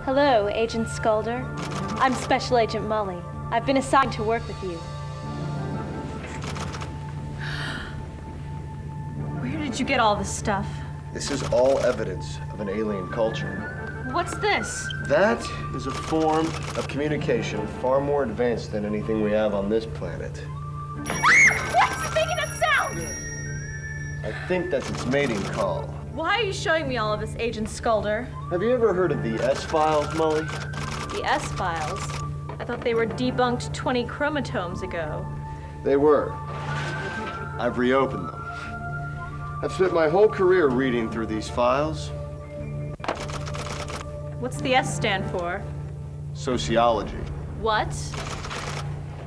Hello, Agent Skulder. I'm Special Agent Mully. I've been assigned to work with you. Where did you get all this stuff? This is all evidence of an alien culture. What's this? That is a form of communication far more advanced than anything we have on this planet. What's making that sound? I think that's its mating call. Why are you showing me all of this, Agent Skulder? Have you ever heard of the S-Files, Molly? The S-Files? I thought they were debunked 20 chromatomes ago. They were. I've reopened them. I've spent my whole career reading through these files. What's the S stand for? Sociology. What?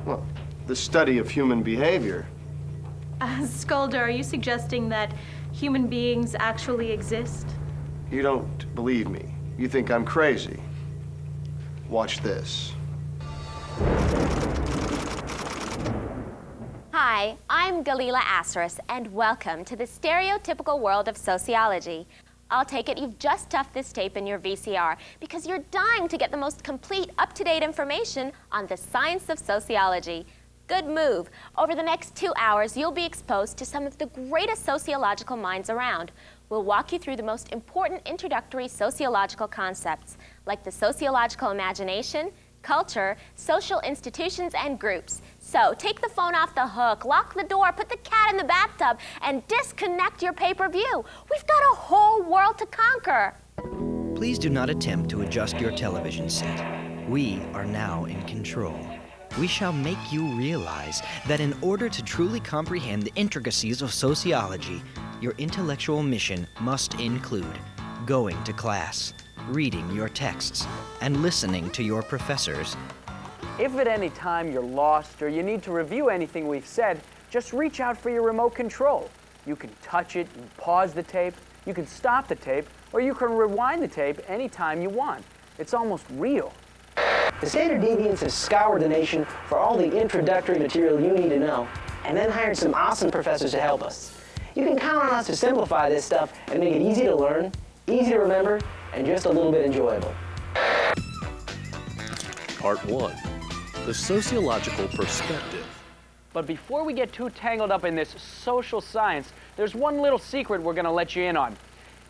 Well, the study of human behavior. Skulder, are you suggesting that human beings actually exist? You don't believe me. You think I'm crazy. Watch this. Hi, I'm Galila Asris, and welcome to the stereotypical world of sociology. I'll take it you've just stuffed this tape in your VCR because you're dying to get the most complete, up-to-date information on the science of sociology. Good move. Over the next 2 hours, you'll be exposed to some of the greatest sociological minds around. We'll walk you through the most important introductory sociological concepts, like the sociological imagination, culture, social institutions, and groups. So take the phone off the hook, lock the door, put the cat in the bathtub, and disconnect your pay-per-view. We've got a whole world to conquer. Please do not attempt to adjust your television set. We are now in control. We shall make you realize that in order to truly comprehend the intricacies of sociology, your intellectual mission must include going to class, reading your texts, and listening to your professors. If at any time you're lost or you need to review anything we've said, just reach out for your remote control. You can touch it, you can pause the tape, you can stop the tape, or you can rewind the tape anytime you want. It's almost real. The Standard Deviants have scoured the nation for all the introductory material you need to know, and then hired some awesome professors to help us. You can count on us to simplify this stuff and make it easy to learn, easy to remember, and just a little bit enjoyable. Part 1. The Sociological Perspective. But before we get too tangled up in this social science, there's one little secret we're going to let you in on.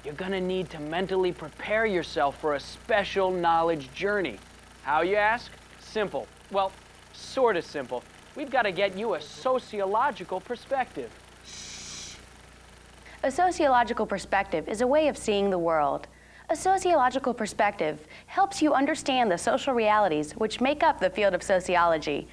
You're going to need to mentally prepare yourself for a special knowledge journey. How, you ask? Simple. Well, sort of simple. We've got to get you a sociological perspective. A sociological perspective is a way of seeing the world. A sociological perspective helps you understand the social realities which make up the field of sociology.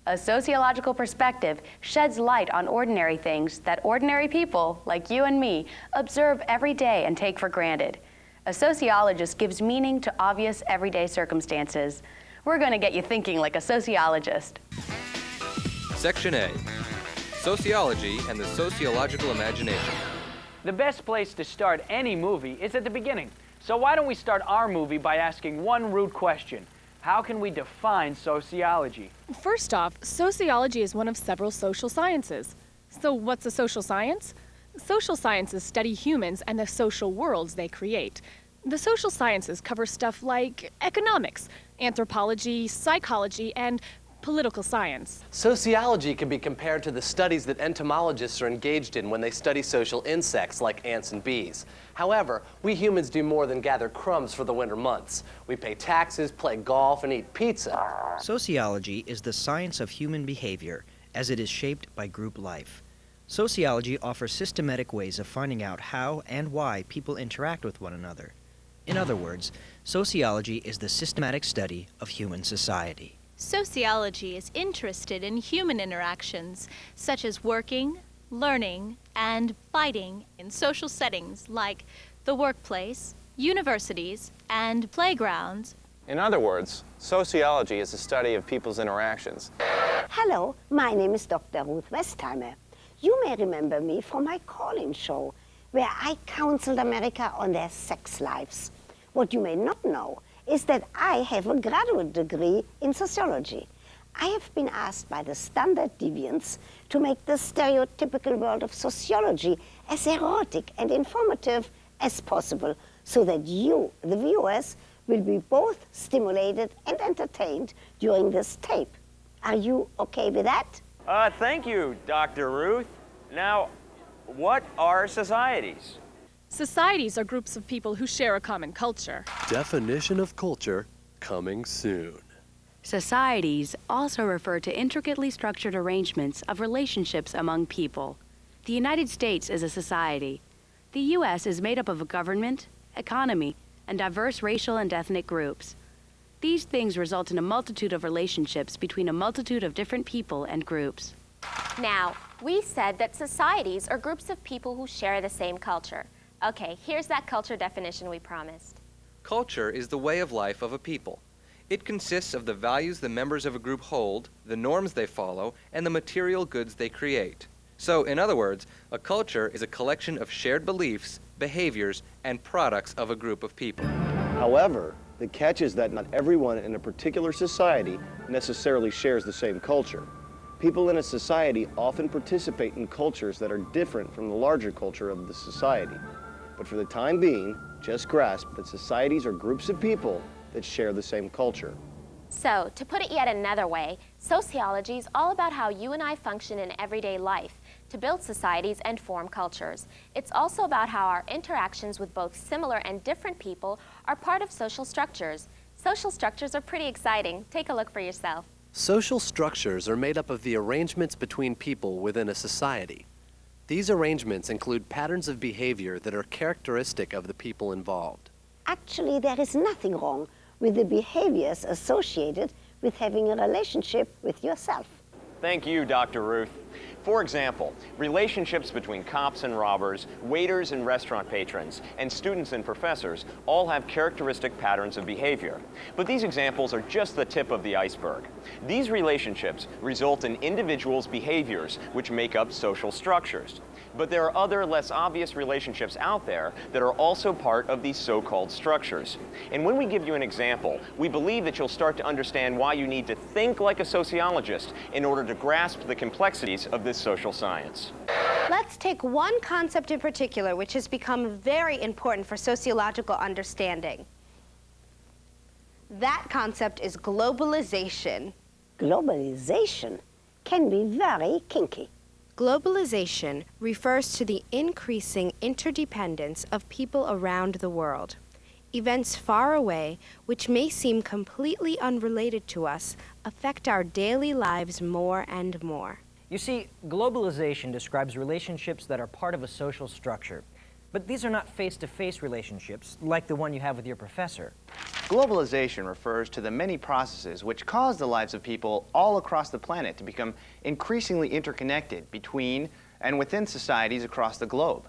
A sociological perspective sheds light on ordinary things that ordinary people, like you and me, observe every day and take for granted. A sociologist gives meaning to obvious everyday circumstances. We're going to get you thinking like a sociologist. Section A. Sociology and the Sociological Imagination. The best place to start any movie is at the beginning. So why don't we start our movie by asking one root question. How can we define sociology? First off, sociology is one of several social sciences. So what's a social science? Social sciences study humans and the social worlds they create. The social sciences cover stuff like economics, anthropology, psychology, and political science. Sociology can be compared to the studies that entomologists are engaged in when they study social insects like ants and bees. However, we humans do more than gather crumbs for the winter months. We pay taxes, play golf, and eat pizza. Sociology is the science of human behavior as it is shaped by group life. Sociology offers systematic ways of finding out how and why people interact with one another. In other words, sociology is the systematic study of human society. Sociology is interested in human interactions, such as working, learning, and fighting in social settings like the workplace, universities, and playgrounds. In other words, sociology is the study of people's interactions. Hello, my name is Dr. Ruth Westheimer. You may remember me from my call-in show, where I counseled America on their sex lives. What you may not know is that I have a graduate degree in sociology. I have been asked by the standard deviants to make the stereotypical world of sociology as erotic and informative as possible, so that you, the viewers, will be both stimulated and entertained during this tape. Are you okay with that? Thank you, Dr. Ruth. Now, what are societies? Societies are groups of people who share a common culture. Definition of culture coming soon. Societies also refer to intricately structured arrangements of relationships among people. The United States is a society. The U.S. is made up of a government, economy, and diverse racial and ethnic groups. These things result in a multitude of relationships between a multitude of different people and groups. Now, we said that societies are groups of people who share the same culture. Okay, here's that culture definition we promised. Culture is the way of life of a people. It consists of the values the members of a group hold, the norms they follow, and the material goods they create. So, in other words, a culture is a collection of shared beliefs, behaviors, and products of a group of people. However, the catch is that not everyone in a particular society necessarily shares the same culture. People in a society often participate in cultures that are different from the larger culture of the society. But for the time being, just grasp that societies are groups of people that share the same culture. So, to put it yet another way, sociology is all about how you and I function in everyday life to build societies and form cultures. It's also about how our interactions with both similar and different people are part of social structures. Social structures are pretty exciting. Take a look for yourself. Social structures are made up of the arrangements between people within a society. These arrangements include patterns of behavior that are characteristic of the people involved. Actually, there is nothing wrong with the behaviors associated with having a relationship with yourself. Thank you, Dr. Ruth. For example, relationships between cops and robbers, waiters and restaurant patrons, and students and professors all have characteristic patterns of behavior. But these examples are just the tip of the iceberg. These relationships result in individuals' behaviors, which make up social structures. But there are other, less obvious relationships out there that are also part of these so-called structures. And when we give you an example, we believe that you'll start to understand why you need to think like a sociologist in order to grasp the complexities of this social science. Let's take one concept in particular which has become very important for sociological understanding. That concept is globalization. Globalization can be very kinky. Globalization refers to the increasing interdependence of people around the world. Events far away, which may seem completely unrelated to us, affect our daily lives more and more. You see, globalization describes relationships that are part of a social structure. But these are not face-to-face relationships, like the one you have with your professor. Globalization refers to the many processes which cause the lives of people all across the planet to become increasingly interconnected between and within societies across the globe.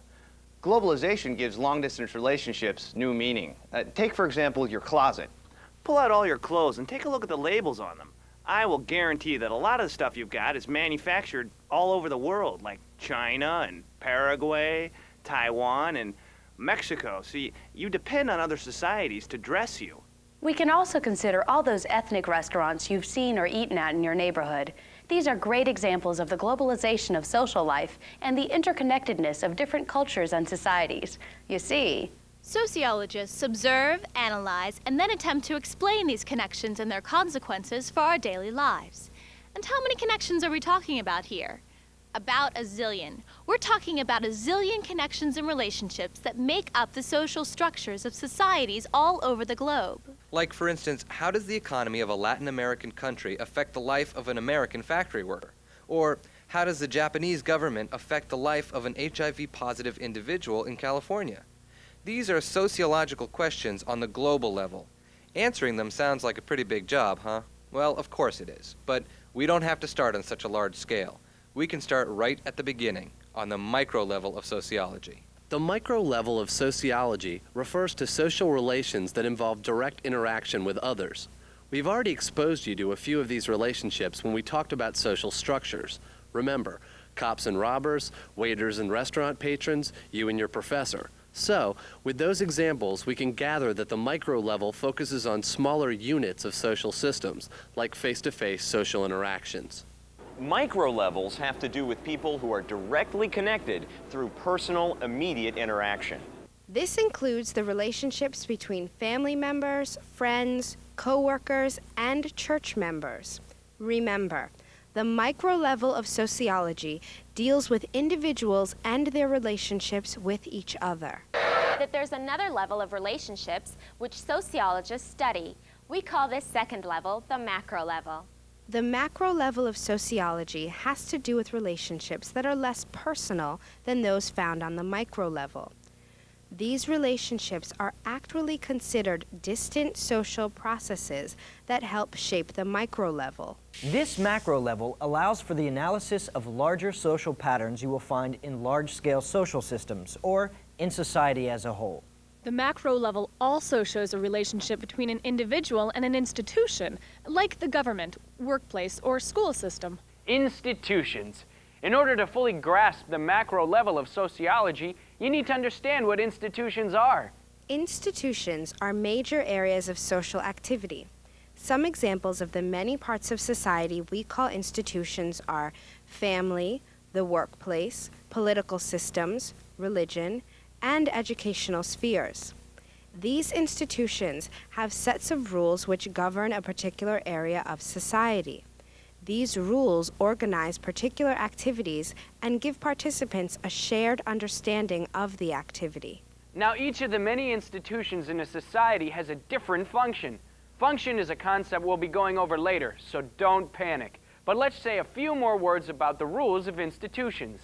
Globalization gives long-distance relationships new meaning. Take, for example, your closet. Pull out all your clothes and take a look at the labels on them. I will guarantee that a lot of the stuff you've got is manufactured all over the world, like China and Paraguay, Taiwan, and Mexico. So you depend on other societies to dress you. We can also consider all those ethnic restaurants you've seen or eaten at in your neighborhood. These are great examples of the globalization of social life and the interconnectedness of different cultures and societies. You see, sociologists observe, analyze, and then attempt to explain these connections and their consequences for our daily lives. And how many connections are we talking about here? About a zillion. We're talking about a zillion connections and relationships that make up the social structures of societies all over the globe. Like, for instance, how does the economy of a Latin American country affect the life of an American factory worker? Or how does the Japanese government affect the life of an HIV-positive individual in California? These are sociological questions on the global level. Answering them sounds like a pretty big job, huh? Well, of course it is. But we don't have to start on such a large scale. We can start right at the beginning, on the micro level of sociology. The micro level of sociology refers to social relations that involve direct interaction with others. We've already exposed you to a few of these relationships when we talked about social structures. Remember, cops and robbers, waiters and restaurant patrons, you and your professor. So, with those examples, we can gather that the micro level focuses on smaller units of social systems, like face-to-face social interactions. Micro levels have to do with people who are directly connected through personal, immediate interaction. This includes the relationships between family members, friends, co-workers, and church members. Remember, the micro level of sociology deals with individuals and their relationships with each other. That there's another level of relationships which sociologists study. We call this second level the macro level. The macro level of sociology has to do with relationships that are less personal than those found on the micro level. These relationships are actually considered distant social processes that help shape the micro level. This macro level allows for the analysis of larger social patterns you will find in large-scale social systems, or in society as a whole. The macro level also shows a relationship between an individual and an institution, like the government, workplace, or school system. Institutions. In order to fully grasp the macro level of sociology, you need to understand what institutions are. Institutions are major areas of social activity. Some examples of the many parts of society we call institutions are family, the workplace, political systems, religion, and educational spheres. These institutions have sets of rules which govern a particular area of society. These rules organize particular activities and give participants a shared understanding of the activity. Now, each of the many institutions in a society has a different function. Function is a concept we'll be going over later, so don't panic. But let's say a few more words about the rules of institutions.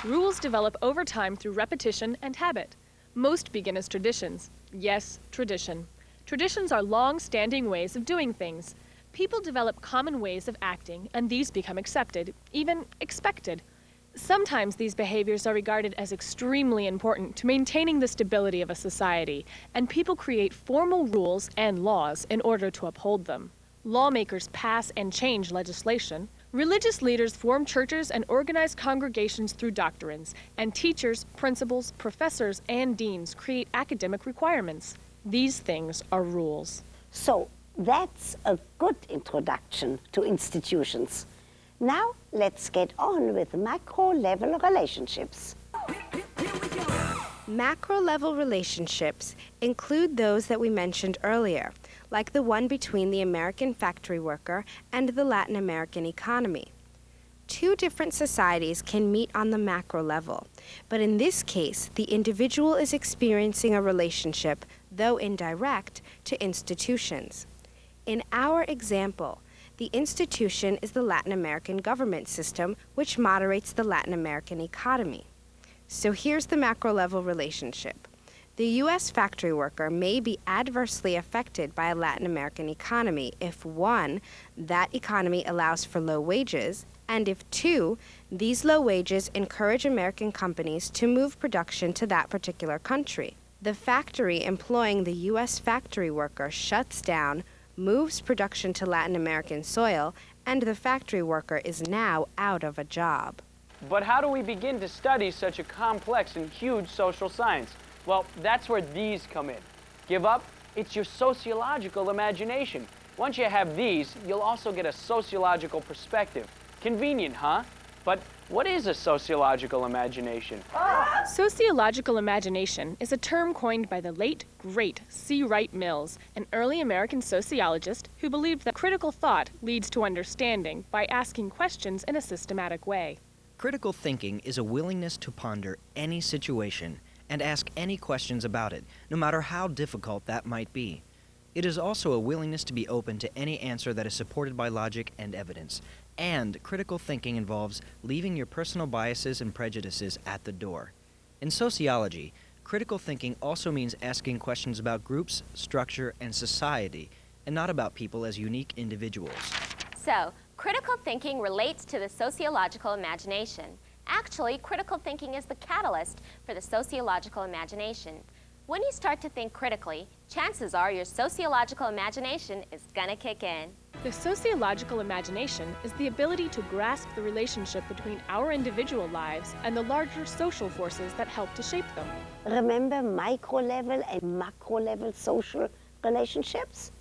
Rules develop over time through repetition and habit. Most begin as traditions. Yes, tradition. Traditions are long-standing ways of doing things. People develop common ways of acting, and these become accepted, even expected. Sometimes these behaviors are regarded as extremely important to maintaining the stability of a society, and people create formal rules and laws in order to uphold them. Lawmakers pass and change legislation. Religious leaders form churches and organize congregations through doctrines, and teachers, principals, professors, and deans create academic requirements. These things are rules. So, that's a good introduction to institutions. Now, let's get on with macro-level relationships. Macro-level relationships include those that we mentioned earlier, like the one between the American factory worker and the Latin American economy. Two different societies can meet on the macro level, but in this case, the individual is experiencing a relationship, though indirect, to institutions. In our example, the institution is the Latin American government system, which moderates the Latin American economy. So here's the macro-level relationship. The U.S. factory worker may be adversely affected by a Latin American economy if 1, that economy allows for low wages, and if 2, these low wages encourage American companies to move production to that particular country. The factory employing the U.S. factory worker shuts down, moves production to Latin American soil, and the factory worker is now out of a job. But how do we begin to study such a complex and huge social science? Well, that's where these come in. Give up? It's your sociological imagination. Once you have these, you'll also get a sociological perspective. Convenient, huh? But what is a sociological imagination? Sociological imagination is a term coined by the late, great C. Wright Mills, an early American sociologist who believed that critical thought leads to understanding by asking questions in a systematic way. Critical thinking is a willingness to ponder any situation and ask any questions about it, no matter how difficult that might be. It is also a willingness to be open to any answer that is supported by logic and evidence. And critical thinking involves leaving your personal biases and prejudices at the door. In sociology, critical thinking also means asking questions about groups, structure, and society, and not about people as unique individuals. So, critical thinking relates to the sociological imagination. Actually, critical thinking is the catalyst for the sociological imagination. When you start to think critically, chances are your sociological imagination is gonna kick in. The sociological imagination is the ability to grasp the relationship between our individual lives and the larger social forces that help to shape them. Remember micro-level and macro-level social relationships?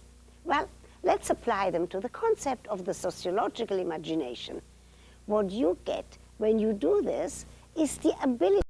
Well, let's apply them to the concept of the sociological imagination. What you get when you do this is the ability